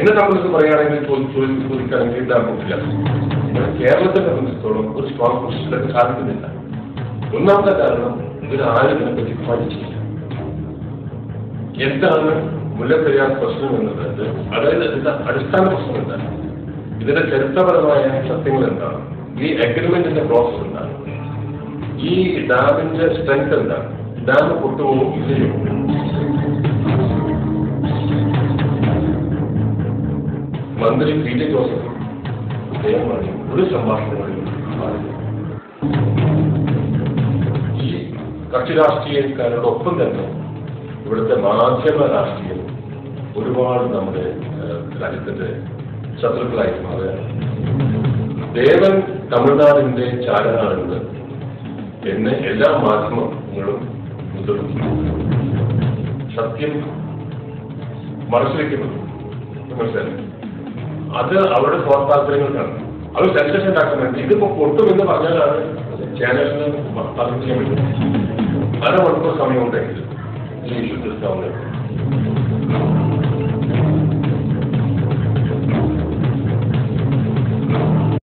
എന്നെ സംബന്ധിച്ച് പറയുകയാണെങ്കിൽ ചോദിക്കുകയാണെങ്കിൽ ഇടാൻ പറ്റില്ല. കേരളത്തെ സംബന്ധിച്ചിടത്തോളം ഒരു സ്ട്രോങ് പൊസിഷനിലേക്ക് സാധിക്കുന്നില്ല. ഒന്നാമത്തെ കാരണം ഇതിന് ആരും ഇതിനെപ്പറ്റി പഠിച്ചില്ല. എന്താണ് മുല്ലപ്പെരിയാർ പ്രശ്നം എന്നത്? അതായത് ഇതിന്റെ അടിസ്ഥാന പ്രശ്നം എന്താണ്, ഇതിന്റെ ചരിത്രപരമായ സത്യങ്ങൾ എന്താണ്, ഈ അഗ്രിമെന്റിന്റെ പ്രോസസ് എന്താണ്, ഈ ഡാമിന്റെ സ്ട്രെങ്ത് എന്താണ്, ഡാം പൊട്ടുമോ ഇല്ലയോ? മന്ത്രി പി ജെ ജോസഫ് അദ്ദേഹമാണ് ഒരു സംഭാഷണങ്ങളിലും ഈ കക്ഷി രാഷ്ട്രീയക്കാരോടൊപ്പം തന്നെ ഇവിടുത്തെ മാധ്യമ രാഷ്ട്രീയം ഒരുപാട് നമ്മുടെ രാജ്യത്തിന്റെ ശത്രുക്കളായി മാറുകയാണ്. ദേവൻ തമിഴ്നാടിന്റെ ചാരനാണെന്ന് എന്നെ എല്ലാ മാധ്യമങ്ങളും മുൻനിർത്തുന്നു. സത്യം മറച്ചുവെക്കപ്പെട്ടു. മനസ്സിലായി, അത് അവരുടെ സ്വാർത്ഥ താല്പര്യങ്ങൾക്കാണ്. അവർ സെൻസേഷൻ ഉണ്ടാക്കാൻ വേണ്ടി ഇതിപ്പോ പൊട്ടുമെന്ന് പറഞ്ഞാലാണ് ചാനലിന് പറഞ്ഞു ചെയ്യാൻ പറ്റും. 1/2 മണിക്കൂർ സമയം ഉണ്ടെങ്കിൽ ഈ ഇഷ്യൂ തീർക്കാവുന്നതാണ്.